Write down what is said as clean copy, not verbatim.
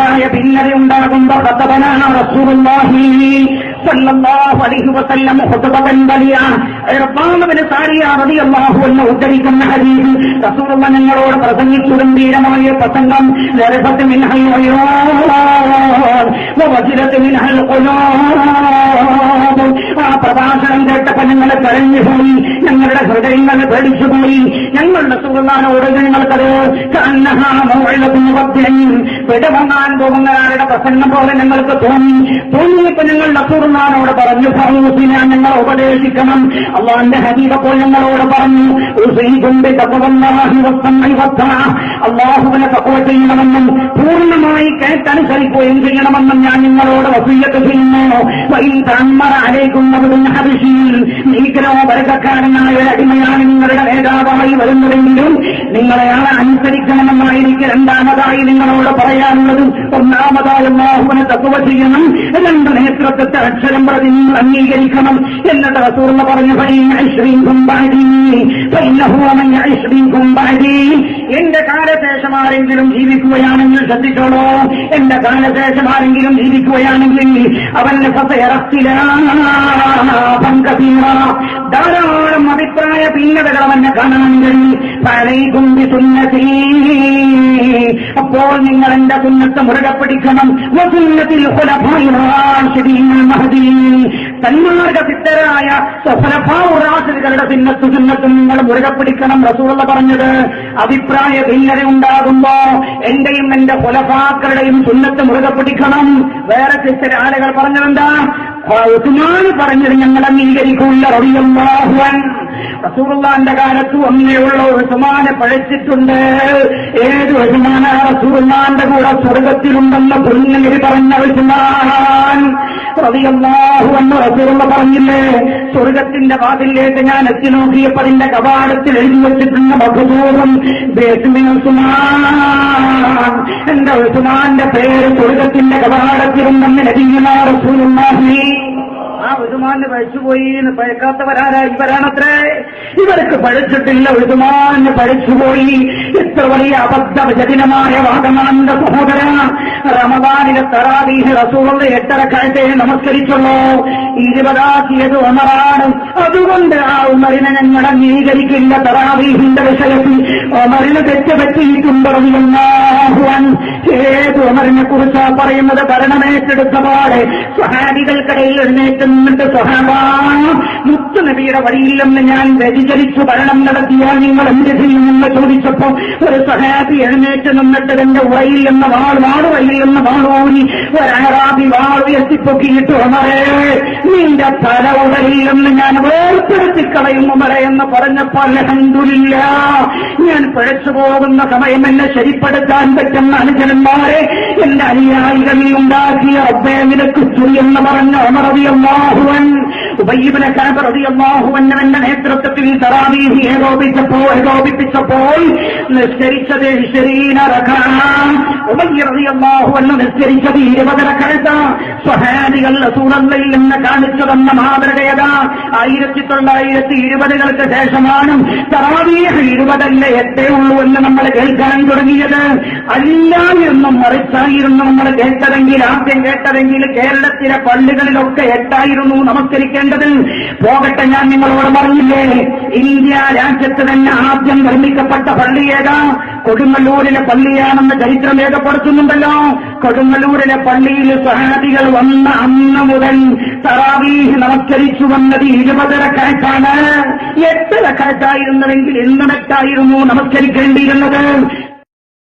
അഭിപ്രായ ഭിന്നത ഉണ്ടാകുമ്പോൾ ഖതബനാ റസൂലുള്ളാഹി സല്ലല്ലാഹു അലൈഹി വസല്ലം ഖുതുബതൻ വലിയ ഇർഫാൻ ഇബ്നു സാരിയ റളിയല്ലാഹു അൻഹു ഉദ്ധരിക്കുന്ന ഹദീസ് റസൂലുള്ളാഹി ഞങ്ങളോട് പ്രസംഗിച്ചു ഗംഭീരമായ പ്രസംഗം ലറഫത്ത് മിൻഹൽ വവജിലത്ത് മിൻഹൽ ഖുലൂബ്. ആ പ്രഭാഷണം കേട്ടപ്പോൾ ഞങ്ങൾ കരഞ്ഞുപോയി, ഞങ്ങളുടെ ഹൃദയങ്ങൾ പേടിച്ചുപോയി. ഞങ്ങൾ റസൂലുള്ളാഹിനോട് ഞങ്ങൾക്കത് വിടവാങ്ങാൻ പോകുന്നവരുടെ പ്രസംഗം പോലെ ഞങ്ങൾക്ക് തോന്നിയപ്പോൾ ഞങ്ങൾ റസൂലുള്ളാഹിനോട് പറഞ്ഞു, ഞങ്ങൾ ഉപദേശിക്കണം. അള്ളാഹുവിന്റെ ഹബീബ് അപ്പോൾ ഞങ്ങളോട് പറഞ്ഞു, അള്ളാഹുവിനെ തഖ്വ ചെയ്യണമെന്നും പൂർണ്ണമായി കേട്ടനുസരിക്കുകയും ചെയ്യണമെന്നും ഞാൻ നിങ്ങളോട് വസിയ്യത്ത് ചെയ്യുന്നു. നീക്കരോ വർഗക്കാരനായ ഒരു അടിമയാണ് നിങ്ങളുടെ നേതാവായി വരുന്നതെങ്കിലും നിങ്ങളെ അനുസരിക്കണമെന്നായിരിക്കും രണ്ടാമതായി നിങ്ങളോട് പറയാനുള്ളത്. ഒന്നാമതായി അല്ലാഹുവിനെ തഖ്വ ചെയ്യണം, രണ്ട് നേതൃത്വത്തെ അക്ഷരം പ്രതി നിങ്ങൾ അംഗീകരിക്കണം എന്നിട്ട് റസൂൽ പറഞ്ഞു, എന്റെ കാലശേഷം ആരെങ്കിലും ജീവിക്കുകയാണെങ്കിൽ ശ്രദ്ധിച്ചോളൂ, എന്റെ കാലശേഷം ആരെങ്കിലും ജീവിക്കുകയാണെങ്കിൽ അവന്റെ ധാരാളം അഭിപ്രായ ഭിന്നതകൾ അവനെ കാണാൻ കഴിയും. അപ്പോൾ നിങ്ങൾ എന്റെ സുന്നത്ത് മുറുകെ പിടിക്കണം. സന്മാർഗസിദ്ധരായ ഖുലഫാഉർ-റാഷിദുകളുടെ സുന്നത്തും നിങ്ങൾ മുറുകെ പിടിക്കണം. റസൂലുള്ളാഹി പറഞ്ഞത് അഭിപ്രായ ഭിന്നത ഉണ്ടാകുമ്പോ എന്റെയും എന്റെ ഖുലഫാക്കളുടെയും സുന്നത്ത് മുറുകെ പിടിക്കണം. വേറെ ചില ആളുകൾ പറഞ്ഞതെന്താ? ഉസ്മാൻ പറഞ്ഞത് ഞങ്ങൾ അംഗീകരിക്കില്ല റളിയല്ലാഹു അൻഹു. റസൂലുള്ളാഹിന്റെ കാലത്ത് ഒന്നേയുള്ള ഉസ്മാനെ പഴച്ചിട്ടുണ്ട്. ഏത് ഉസ്മാനാ? റസൂലുള്ളാഹിന്റെ കൂടെ സ്വർഗത്തിലുണ്ടെന്ന് പുണ്യനബി പറഞ്ഞ ഉസ്മാൻ റളിയല്ലാഹു അൻഹു. റസൂലുള്ളാഹി പറഞ്ഞില്ലേ, സ്വർഗത്തിന്റെ വാതിലേക്ക് ഞാൻ എത്തി നോക്കിയപ്പോൾ അതിന്റെ കവാടത്തിൽ എഴുതി വെച്ചിട്ടുണ്ട് മഖ്ദൂറുൻ ബിസ്മി ഉസ്മാൻ. എന്റെ ഉസ്മാന്റെ പേര് സ്വർഗത്തിന്റെ കവാടത്തിലുണ്ടെന്ന് നബിയുനാ റസൂലുള്ളാഹി. ആ ഉസ്മാന് പഴിച്ചുപോയി എന്ന് പഴക്കാത്തവരാരാ? ഇവരാണത്രേ. ഇവർക്ക് പഴിച്ചിട്ടില്ല, ഉസ്മാന് പഴിച്ചുപോയി. എത്ര വലിയ അബദ്ധജടിലമായ വാദമാണെന്റെ സഹോദര. റമദാനിലെ തറാവീഹ് റസൂലുള്ളാഹി 8 റക്അത്തെ നമസ്കരിച്ചുള്ളൂ. 20 ഉമറാണ്. അതുകൊണ്ട് ആ ഉമറിനെ ഞങ്ങൾ അംഗീകരിക്കില്ല. തറാവീഹിന്റെ വിഷയത്തിൽ ഉമറിന് തെറ്റുപറ്റിയിട്ടുണ്ട് റളിയല്ലാഹു അൻഹു. ഏത് ഉമറിനെ കുറിച്ചാ പറയുന്നത്? ഭരണമേറ്റെടുത്ത പാടെ സ്വഹാബികൾക്കിടയിൽ എഴുന്നേറ്റ് നിന്നിട്ട് സ്വഹാബാ, മുത്തുനബിയുടെ വഴിയില്ലെന്ന് ഞാൻ വ്യതിചലിച്ചു ഭരണം നടത്തിയാൽ നിങ്ങൾ എന്ത് ചെയ്യുമെന്ന് ചോദിച്ചപ്പോ ഒരു സ്വഹാബി എഴുന്നേറ്റ് നിന്നിട്ട് എന്റെ ഉറയില്ലെന്ന വാളുവയില്ലെന്ന വാളൂരി ഒരാറാബി വാളുയർത്തിപ്പൊക്കിയിട്ട് ഉമറേ, നിന്റെ തല ഉറയില്ലെന്ന് ഞാൻ വേർപ്പെടുത്തിക്കളയും ഉമറേ എന്ന് പറഞ്ഞപ്പോൾ അൽഹംദുലില്ലാഹ്, ഞാൻ പിഴച്ചു പോകുന്ന സമയം എന്നെ ശരിപ്പെടുത്താൻ പറ്റുന്ന അനുജനന്മാരെ എന്റെ അനുയായികൾ ഉണ്ടാക്കിയ റബ്ബേ നിനക്ക് എന്ന് പറഞ്ഞ ഉമർ റളിയല്ലാഹു അൻഹു. ഉബയ്യ് ഇബ്നു കഅബ് റളിയല്ലാഹു അൻഹുവിന്റെ നേതൃത്വത്തിൽ തറാവീഹ് ഏകോപിപ്പിച്ചപ്പോൾ നിസ്കരിച്ചത് 20 റക്അത്ത്. ഉബയ്യ് റളിയല്ലാഹു അൻഹു നിസ്കരിച്ചത് 20 റക്അത്ത്. സ്വഹാബികൾ റസൂലുള്ളാഹിയിൽ നിന്ന് കാണിച്ചു തന്ന മാതൃകയതാ. 1920-കൾക്ക് ശേഷമാണ് തറാവീഹ് 20 അല്ല 8 ഉള്ളൂ എന്ന് നമ്മൾ കേൾക്കാൻ തുടങ്ങിയത്. അല്ല എന്നും മറിച്ചായിരുന്നു നമ്മൾ കേട്ടതെങ്കിൽ, ആദ്യം കേട്ടതെങ്കിൽ കേരളത്തിലെ പള്ളികളിലൊക്കെ 8 നമസ്കരിക്കേണ്ടത്. പോകട്ടെ, ഞാൻ നിങ്ങളോട് പറഞ്ഞില്ലേ, ഇന്ത്യ രാജ്യത്ത് തന്നെ ആദ്യം നിർമ്മിക്കപ്പെട്ട പള്ളി ഏതാ? കൊടുങ്ങല്ലൂരിലെ പള്ളിയാണെന്ന് ചരിത്രം രേഖപ്പെടുത്തുന്നുണ്ടല്ലോ. കൊടുങ്ങല്ലൂരിലെ പള്ളിയിൽ സ്വഹാബികൾ വന്ന അന്ന് മുതൽ തറാവീഹ് നമസ്കരിച്ചു വന്നത് 20 റക്അത്താണ്. 8 റക്അത്തായിരുന്നുവെങ്കിൽ 8 നമസ്കരിക്കേണ്ടിയിരുന്നത്.